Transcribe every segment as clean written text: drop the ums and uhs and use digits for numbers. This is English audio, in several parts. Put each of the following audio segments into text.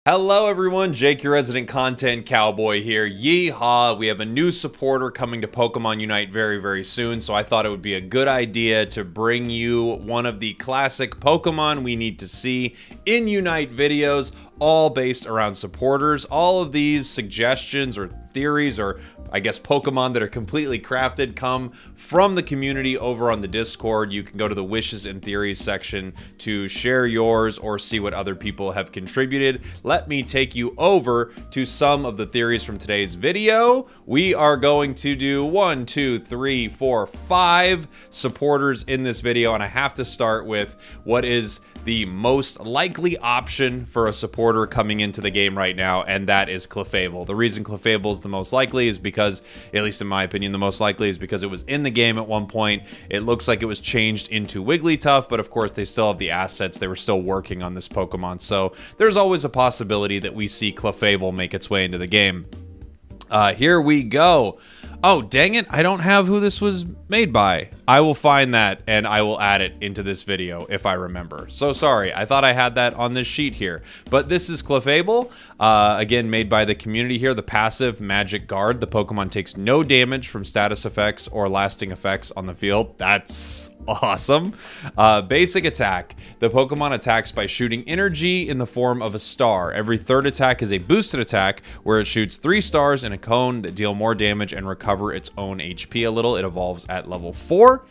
Hello everyone, Jake, your resident content cowboy here. Yeehaw! We have a new supporter coming to Pokemon Unite very soon, so I thought it would be a good idea to bring you one of the classic Pokemon we need to see in Unite videos, all based around supporters. All of these suggestions or theories, or I guess Pokemon that are completely crafted, come from the community over on the Discord. You can go to the wishes and theories section to share yours or see what other people have contributed. Let me take you over to some of the theories from today's video. We are going to do 1, 2, 3, 4, 5 supporters in this video, and I have to start with what is the most likely option for a supporter coming into the game right now, and that is Clefable. The reason Clefable is the most likely is because, at least in my opinion, the most likely is because it was in the game at one point. It looks like it was changed into Wigglytuff, but of course they still have the assets. They were still working on this Pokemon, so there's always a possibility that we see Clefable make its way into the game. Here we go. Oh, dang it, I don't have who this was made by. I will find that and I will add it into this video if I remember. So sorry, I thought I had that on this sheet here. But this is Clefable, again, made by the community here. The passive Magic Guard. The Pokemon takes no damage from status effects or lasting effects on the field. That's awesome. Basic attack. The Pokemon attacks by shooting energy in the form of a star. Every third attack is a boosted attack where it shoots 3 stars in a cone that deal more damage and recover its own HP a little. It evolves at level 4.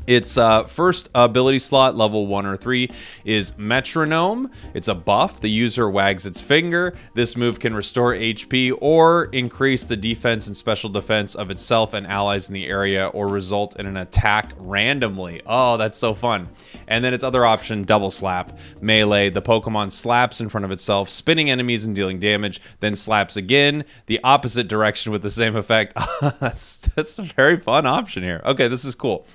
Its first ability slot, level 1 or 3, is Metronome. It's a buff. The user wags its finger. This move can restore HP or increase the defense and special defense of itself and allies in the area, or result in an attack randomly. Oh, that's so fun. And then its other option, Double Slap. Melee. The Pokemon slaps in front of itself, spinning enemies and dealing damage, then slaps again, the opposite direction with the same effect. That's a very fun option here. Okay, this is cool.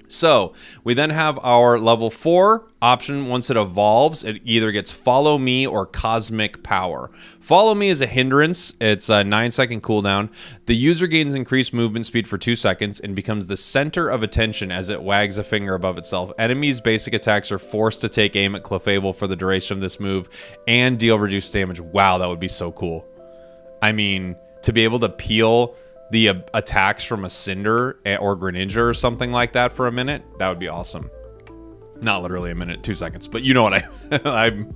So we then have our level 4 option. Once it evolves, it either gets Follow Me or Cosmic Power. Follow Me is a hindrance. It's a 9-second cooldown. The user gains increased movement speed for 2 seconds and becomes the center of attention as it wags a finger above itself. Enemies' basic attacks are forced to take aim at Clefable for the duration of this move and deal reduced damage. Wow, that would be so cool. I mean, to be able to peel the attacks from a Cinder or Greninja or something like that for a minute, that would be awesome. Not literally a minute, 2 seconds, but you know what I'm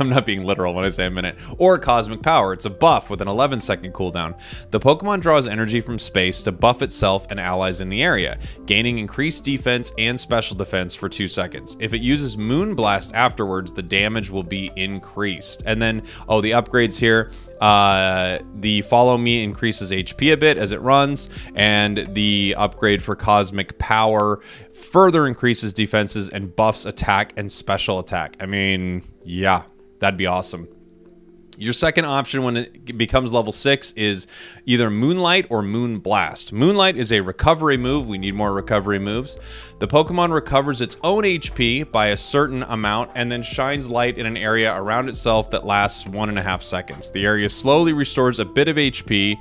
not being literal when I say a minute. Or Cosmic Power. It's a buff with an 11-second cooldown. The Pokemon draws energy from space to buff itself and allies in the area, gaining increased defense and special defense for 2 seconds. If it uses Moonblast afterwards, the damage will be increased. And then, oh, the upgrades here. The Follow Me increases HP a bit as it runs, and the upgrade for Cosmic Power further increases defenses and buffs attack and special attack. I mean, yeah, that'd be awesome. Your second option when it becomes level 6 is either Moonlight or Moonblast. Moonlight is a recovery move. We need more recovery moves. The Pokemon recovers its own HP by a certain amount and then shines light in an area around itself that lasts 1.5 seconds. The area slowly restores a bit of HP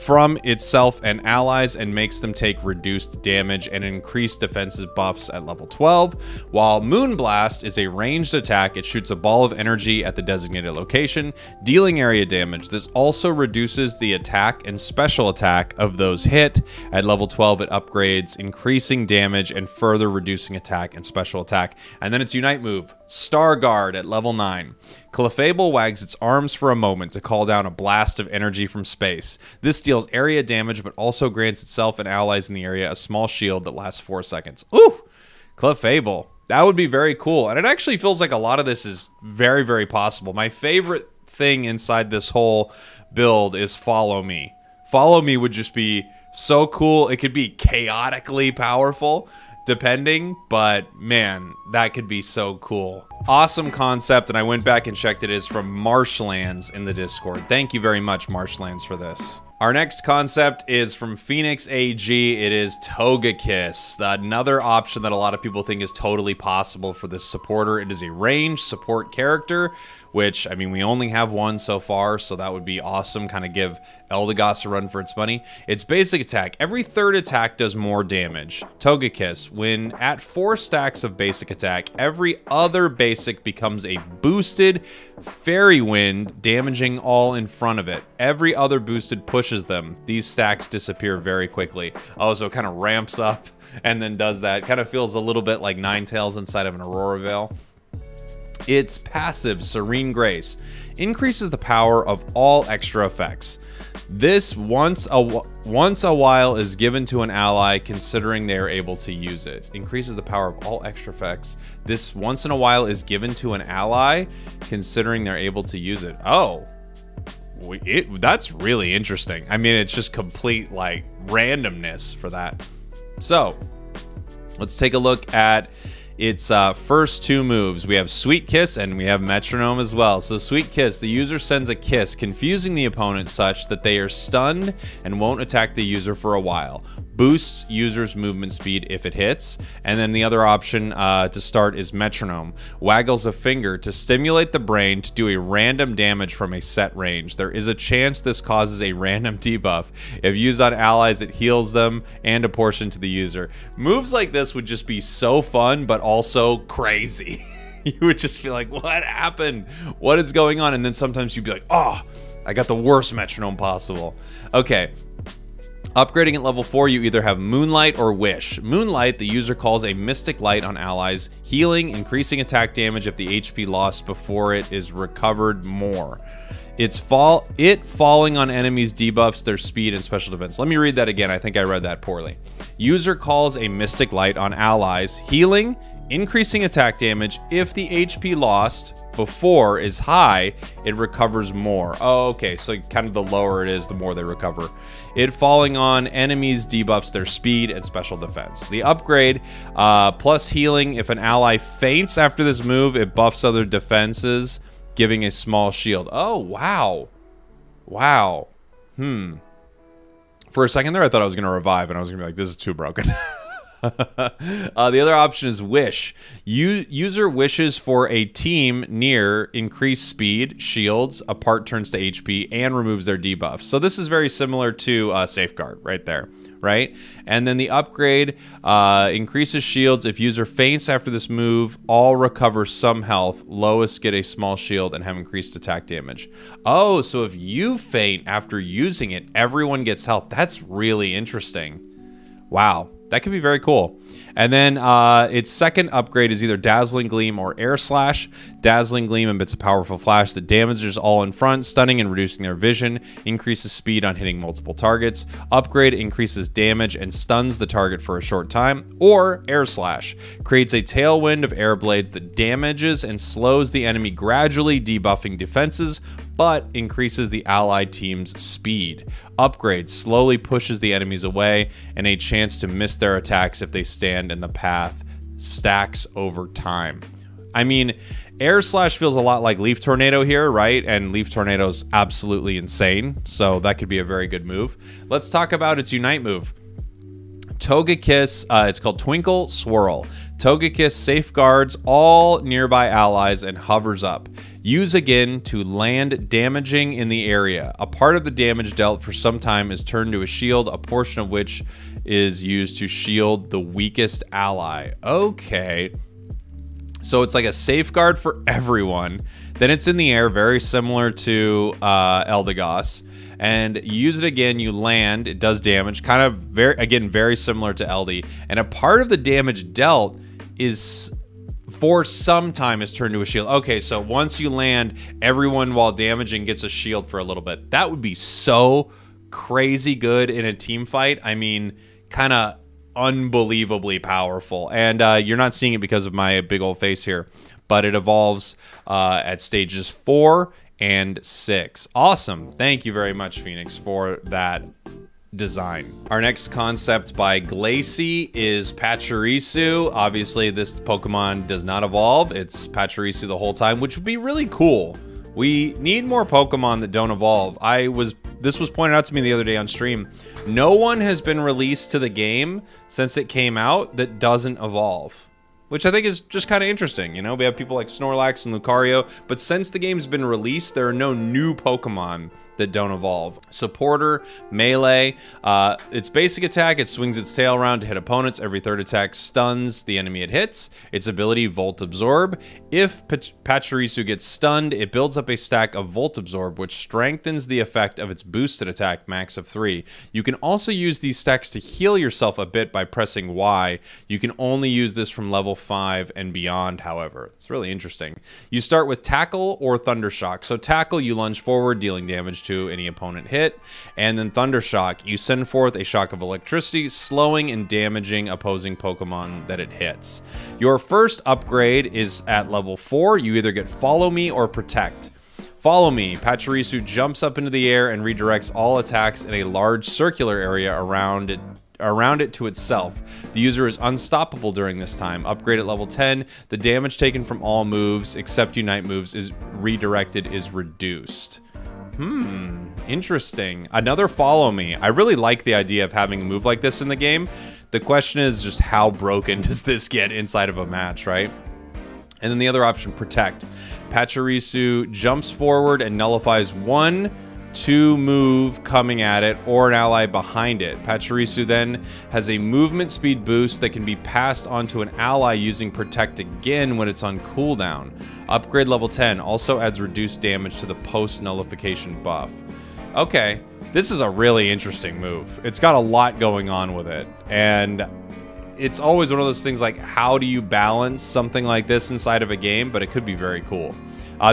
from itself and allies and makes them take reduced damage and increased defensive buffs at level 12. While Moonblast is a ranged attack, it shoots a ball of energy at the designated location, dealing area damage. This also reduces the attack and special attack of those hit. At level 12, it upgrades, increasing damage and further reducing attack and special attack. And then its Unite move, Star Guard, at level 9. Clefable wags its arms for a moment to call down a blast of energy from space. This deals area damage, but also grants itself and allies in the area a small shield that lasts 4 seconds. Ooh! Clefable. That would be very cool. And it actually feels like a lot of this is very possible. My favorite thing inside this whole build is Follow Me. Follow Me would just be so cool. It could be chaotically powerful, depending, but man, that could be so cool. Awesome concept, and I went back and checked. It is from Marshlands in the Discord. Thank you very much, Marshlands, for this. Our next concept is from Phoenix AG. It is Togekiss, another option that a lot of people think is totally possible for this supporter. It is a range support character, which, I mean, we only have one so far, so that would be awesome. Kind of give Eldegoss a run for its money. Its basic attack, every third attack does more damage. Togekiss, when at 4 stacks of basic attack, every other basic becomes a boosted fairy wind, damaging all in front of it. Every other boosted pushes them. These stacks disappear very quickly. Oh, so it kind of ramps up and then does that. Kind of feels a little bit like Ninetales inside of an Aurora Veil. Its passive, Serene Grace, increases the power of all extra effects. This once a while is given to an ally considering they are able to use it. Increases the power of all extra effects. This once in a while is given to an ally considering they're able to use it. Oh, that's really interesting. I mean, it's just complete like randomness for that. So let's take a look at its first 2 moves. We have Sweet Kiss and we have Metronome as well. So Sweet Kiss, the user sends a kiss, confusing the opponent such that they are stunned and won't attack the user for a while. Boosts user's movement speed if it hits. And then the other option to start is Metronome. Waggles a finger to stimulate the brain to do a random damage from a set range. There is a chance this causes a random debuff. If used on allies, it heals them and a portion to the user. Moves like this would just be so fun, but also crazy. You would just feel like, what happened? What is going on? And then sometimes you'd be like, oh, I got the worst Metronome possible. Okay. Upgrading at level 4, you either have Moonlight or Wish. Moonlight, the user calls a mystic light on allies, healing, increasing attack damage if the HP lost before it is recovered more. It falling on enemies debuffs their speed and special defense. Let me read that again. I think I read that poorly. User calls a mystic light on allies, healing, increasing attack damage. If the HP lost before is high, it recovers more. Oh, okay, so kind of the lower it is, the more they recover. It falling on enemies debuffs their speed and special defense. The upgrade, plus healing. If an ally faints after this move, it buffs other defenses, giving a small shield. Oh, wow. Wow. For a second there, I thought I was going to revive, and I was going to be like, this is too broken. The other option is Wish. User wishes for a team near increased speed, shields, a part turns to HP, and removes their debuff. So this is very similar to Safeguard right there, right? And then the upgrade increases shields. If user faints after this move, all recover some health. Lowest get a small shield and have increased attack damage. Oh, so if you faint after using it, everyone gets health. That's really interesting. Wow. That could be very cool. And then its second upgrade is either Dazzling Gleam or Air Slash. Dazzling Gleam emits a powerful flash that damages all in front, stunning and reducing their vision, increases speed on hitting multiple targets. Upgrade increases damage and stuns the target for a short time. Or Air Slash creates a tailwind of air blades that damages and slows the enemy, gradually debuffing defenses, but increases the allied team's speed. Upgrade slowly pushes the enemies away, and a chance to miss their attacks if they stand in the path stacks over time. I mean, Air Slash feels a lot like Leaf Tornado here, right? And Leaf Tornado's absolutely insane, so that could be a very good move. Let's talk about its Unite move. Togekiss, it's called Twinkle Swirl. Togekiss safeguards all nearby allies and hovers up. Use again to land damaging in the area. A part of the damage dealt for some time is turned to a shield, a portion of which is used to shield the weakest ally. Okay. So it's like a safeguard for everyone. Then it's in the air, very similar to Eldegoss. And you use it again, you land, it does damage, kind of very similar to LD. And a part of the damage dealt is for some time is turned to a shield. Okay, so once you land, everyone while damaging gets a shield for a little bit. That would be so crazy good in a team fight. I mean, kind of unbelievably powerful. And you're not seeing it because of my big old face here, but it evolves at stages 4 and 6. Awesome. Thank you very much, Phoenix, for that design. Our next concept by Glacy is Pachirisu. Obviously, this Pokemon does not evolve. It's Pachirisu the whole time, which would be really cool. We need more Pokemon that don't evolve. I was this was pointed out to me the other day on stream. No one has been released to the game since it came out that doesn't evolve, which I think is just kind of interesting. You know, we have people like Snorlax and Lucario, but since the game's been released, there are no new Pokemon that don't evolve. Supporter, melee, its basic attack, it swings its tail around to hit opponents. Every third attack stuns the enemy it hits. Its ability, Volt Absorb. If Pachirisu gets stunned, it builds up a stack of Volt Absorb, which strengthens the effect of its boosted attack, max of 3. You can also use these stacks to heal yourself a bit by pressing Y. You can only use this from level 5 and beyond, however. It's really interesting. You start with Tackle or Thundershock. So Tackle, you lunge forward, dealing damage to any opponent hit, and then Thundershock, you send forth a shock of electricity, slowing and damaging opposing Pokemon that it hits. Your first upgrade is at level 4. You either get Follow Me or Protect. Follow Me, Pachirisu jumps up into the air and redirects all attacks in a large circular area around it to itself. The user is unstoppable during this time. Upgrade at level 10. The damage taken from all moves except Unite moves is reduced. Interesting. Another Follow Me. I really like the idea of having a move like this in the game. The question is just how broken does this get inside of a match, right? And then the other option, Protect. Pachirisu jumps forward and nullifies 1-2 move coming at it or an ally behind it. Pachirisu then has a movement speed boost that can be passed onto an ally using Protect again when it's on cooldown. Upgrade level 10 also adds reduced damage to the post nullification buff. Okay, this is a really interesting move. It's got a lot going on with it, and it's always one of those things like, how do you balance something like this inside of a game? But it could be very cool.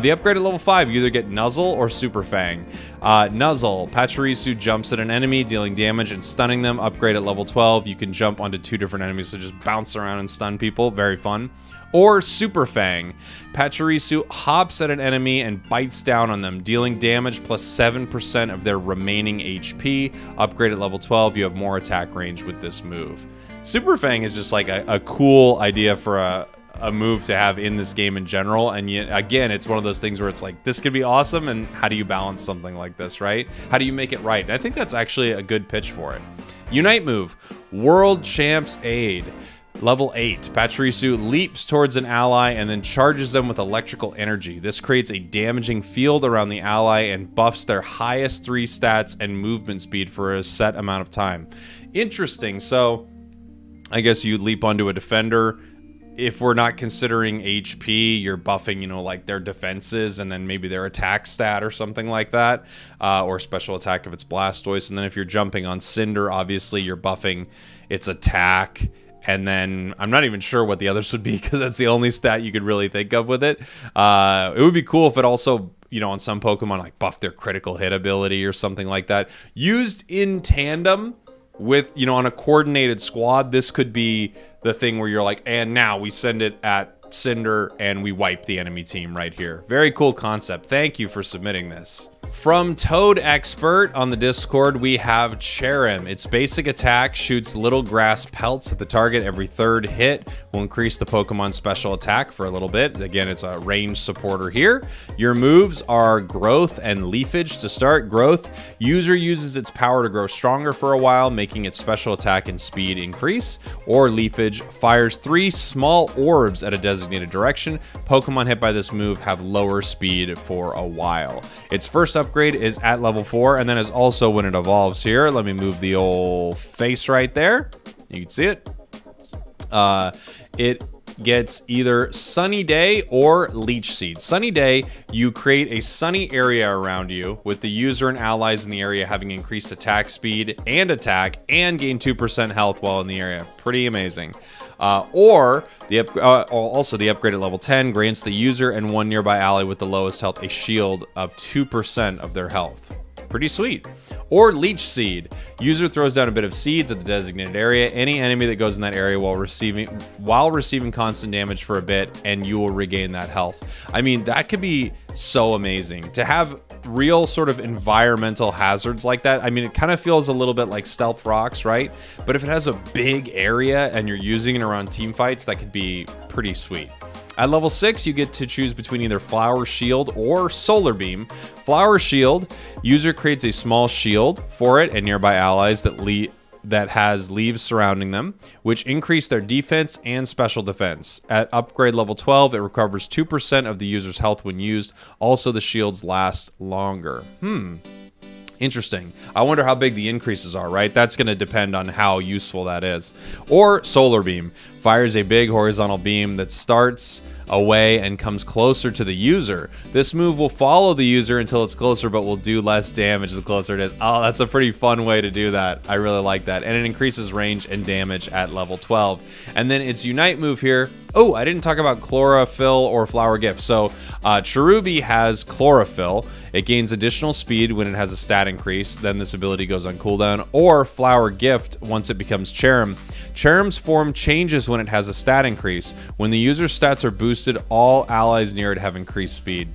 The upgrade at level 5, you either get Nuzzle or Super Fang. Nuzzle, Pachirisu jumps at an enemy, dealing damage and stunning them. Upgrade at level 12, you can jump onto 2 different enemies, so just bounce around and stun people. Very fun. Or Super Fang, Pachirisu hops at an enemy and bites down on them, dealing damage plus 7% of their remaining HP. Upgrade at level 12, you have more attack range with this move. Super Fang is just like a cool idea for a move to have in this game in general, and yet again, it's one of those things where it's like, this could be awesome, and how do you balance something like this, right? How do you make it right? And I think that's actually a good pitch for it. Unite move, World Champ's Aid. Level 8, Pachirisu leaps towards an ally and then charges them with electrical energy. This creates a damaging field around the ally and buffs their highest 3 stats and movement speed for a set amount of time. Interesting. So I guess you leap onto a defender. If we're not considering HP, you're buffing, you know, like their defenses and then maybe their attack stat or something like that, or special attack if it's Blastoise. And then if you're jumping on Cinder, obviously you're buffing its attack. And then I'm not even sure what the others would be because that's the only stat you could really think of with it. It would be cool if it also, you know, on some Pokemon, like buff their critical hit ability or something like that. Used in tandem with, you know, on a coordinated squad, this could be the thing where you're like, and now we send it at Cinder and we wipe the enemy team right here. Very cool concept. Thank you for submitting this. From Toad Expert on the Discord, we have Cherrum. Its basic attack shoots little grass pelts at the target every 3rd hit. Will increase the Pokemon's special attack for a little bit. Again, it's a ranged supporter here. Your moves are Growth and Leafage. To start, Growth, user uses its power to grow stronger for a while, making its special attack and speed increase. Or Leafage, fires 3 small orbs at a designated direction. Pokemon hit by this move have lower speed for a while. Its first upgrade is at level 4, and then is also when it evolves here. Let me move the old face right there. You can see it. It gets either Sunny Day or Leech Seed. Sunny Day, you create a sunny area around you with the user and allies in the area having increased attack speed and attack and gain 2% health while in the area. Pretty amazing. Also the upgrade at level 10 grants the user and one nearby ally with the lowest health a shield of 2% of their health. Pretty sweet. Or Leech Seed. User throws down a bit of seeds at the designated area. Any enemy that goes in that area while receiving constant damage for a bit, and you will regain that health. I mean, that could be so amazing. To have real sort of environmental hazards like that, I mean, it kind of feels a little bit like Stealth Rocks, right? But if it has a big area and you're using it around team fights, that could be pretty sweet. At level 6, you get to choose between either Flower Shield or Solar Beam. Flower Shield, user creates a small shield for it and nearby allies that has leaves surrounding them, which increase their defense and special defense. At upgrade level 12, it recovers 2% of the user's health when used. Also, the shields last longer. Interesting. I wonder how big the increases are, right? That's going to depend on how useful that is. Or Solar Beam. Fires a big horizontal beam that starts away and comes closer to the user. This move will follow the user until it's closer, but will do less damage the closer it is. Oh, that's a pretty fun way to do that. I really like that. And it increases range and damage at level 12. And then its Unite move here. Oh, I didn't talk about Chlorophyll or Flower Gift. So Cherubi has Chlorophyll. It gains additional speed when it has a stat increase. Then this ability goes on cooldown. Or Flower Gift once it becomes Cherrum. Cherrum's form changes when it has a stat increase. When the user's stats are boosted, all allies near it have increased speed.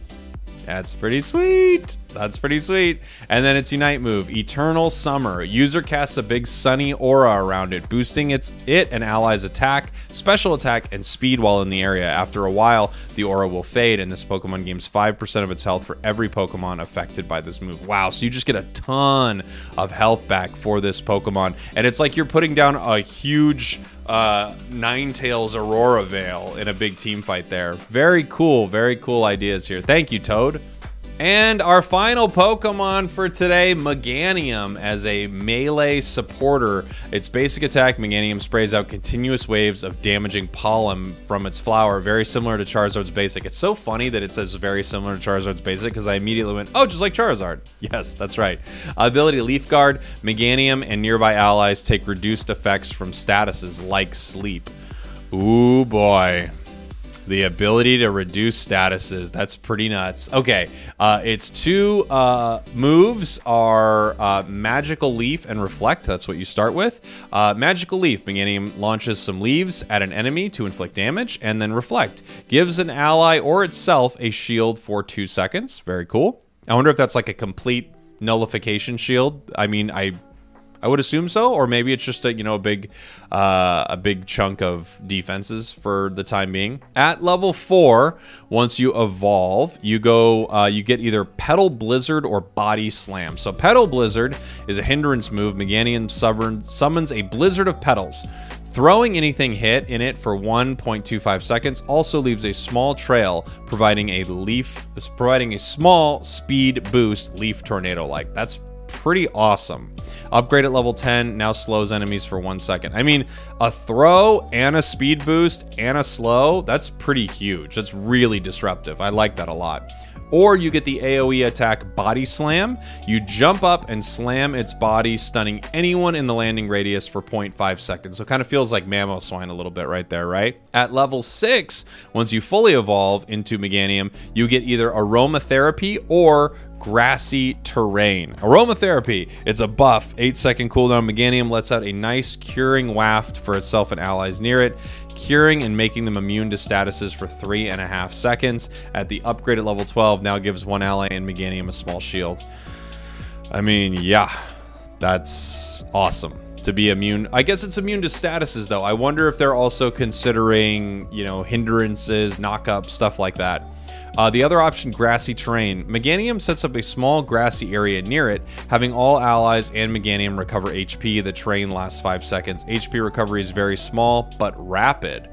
That's pretty sweet. That's pretty sweet. And then its Unite move, Eternal Summer. User casts a big sunny aura around it, boosting it and allies' attack, special attack, and speed while in the area. After a while, the aura will fade, and this Pokemon gains 5% of its health for every Pokemon affected by this move. Wow, so you just get a ton of health back for this Pokemon. And it's like you're putting down a huge Ninetales Aurora Veil in a big team fight there. Very cool ideas here. Thank you, Toad. And our final Pokemon for today, Meganium, as a melee supporter. Its basic attack, Meganium sprays out continuous waves of damaging pollen from its flower, very similar to Charizard's basic. It's so funny that it says very similar to Charizard's basic, because I immediately went, oh, just like Charizard. Yes, that's right. Ability Leaf Guard, Meganium and nearby allies take reduced effects from statuses like Sleep. Ooh, boy. The ability to reduce statuses. That's pretty nuts. Okay, its two moves are Magical Leaf and Reflect. That's what you start with. Magical Leaf, Meganium launches some leaves at an enemy to inflict damage, and then Reflect gives an ally or itself a shield for 2 seconds. Very cool. I wonder if that's like a complete nullification shield. I mean, I would assume so, or maybe it's just a, you know, a big chunk of defenses for the time being. At level 4, once you evolve, you get either Petal Blizzard or Body Slam. So Petal Blizzard is a hindrance move. Meganium summons a blizzard of petals. Throwing anything hit in it for 1.25 seconds also leaves a small trail, providing a small speed boost, Leaf Tornado-like. That's pretty awesome. Upgrade at level 10 now slows enemies for 1 second. I mean, a throw and a speed boost and a slow, that's pretty huge. That's really disruptive. I like that a lot. Or you get the AoE attack Body Slam. You jump up and slam its body, stunning anyone in the landing radius for 0.5 seconds. So it kind of feels like Mamoswine a little bit right there, right? At level 6, once you fully evolve into Meganium, you get either Aromatherapy or Grassy Terrain. Aromatherapy, it's a buff, 8-second cooldown. Meganium lets out a nice curing waft for itself and allies near it, curing and making them immune to statuses for 3.5 seconds. At the upgrade at level 12, now gives one ally and Meganium a small shield. I mean, yeah, that's awesome. To be immune, I guess it's immune to statuses though. I wonder if they're also considering, you know, hindrances, knock-ups, stuff like that. The other option, Grassy Terrain. Meganium sets up a small grassy area near it, having all allies and Meganium recover HP. The terrain lasts 5 seconds. HP recovery is very small, but rapid.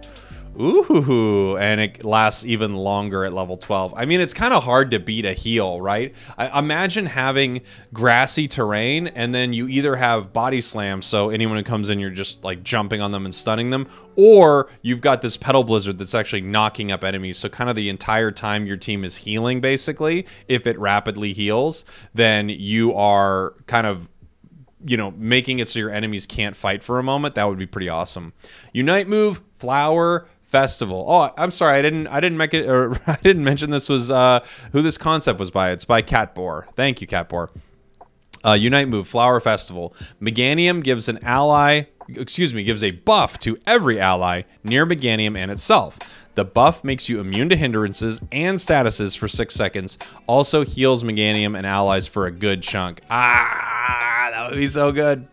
Ooh, and it lasts even longer at level 12. I mean, it's kind of hard to beat a heal, right? Imagine having grassy terrain, and then you either have Body Slam, so anyone who comes in, you're just like jumping on them and stunning them, or you've got this Petal Blizzard that's actually knocking up enemies, so kind of the entire time your team is healing, basically, if it rapidly heals, then you are kind of, you know, making it so your enemies can't fight for a moment. That would be pretty awesome. Unite move, Flower Festival. Oh, I'm sorry, I didn't make it, or I didn't mention this was who this concept was by. It's by Catboar. Thank you, Catboar. Unite move, Flower Festival. Meganium gives gives a buff to every ally near Meganium and itself. The buff makes you immune to hindrances and statuses for 6 seconds. Also heals Meganium and allies for a good chunk. Ah, that would be so good.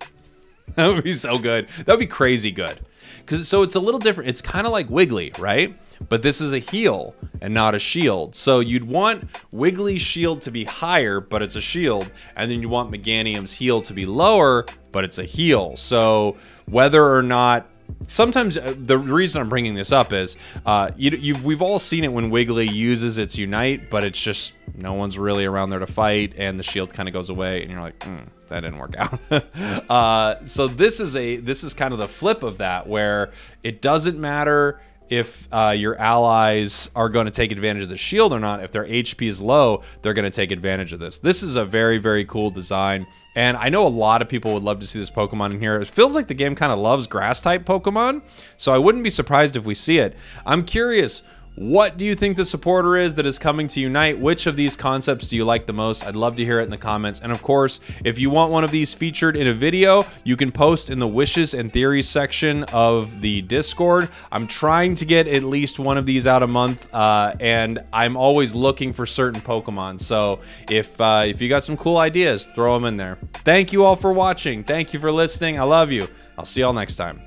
That would be so good. That would be crazy good. So it's a little different. It's kind of like Wiggly, right? But this is a heal and not a shield. So you'd want Wiggly's shield to be higher, but it's a shield. And then you want Meganium's heal to be lower, but it's a heal. So whether or not... Sometimes the reason I'm bringing this up is we've all seen it when Wiggly uses its Unite, but it's just no one's really around there to fight, and the shield kind of goes away, and you're like, that didn't work out. So this is kind of the flip of that, where it doesn't matter if your allies are going to take advantage of the shield or not. If their HP is low, they're going to take advantage of this. This is a very, very cool design. And I know a lot of people would love to see this Pokemon in here. It feels like the game kind of loves grass-type Pokemon, so I wouldn't be surprised if we see it. I'm curious, what do you think the supporter is that is coming to Unite? Which of these concepts do you like the most? I'd love to hear it in the comments. And of course, if you want one of these featured in a video, you can post in the wishes and theories section of the Discord. I'm trying to get at least one of these out a month, and I'm always looking for certain Pokemon. So if you got some cool ideas, throw them in there. Thank you all for watching. Thank you for listening. I love you. I'll see y'all next time.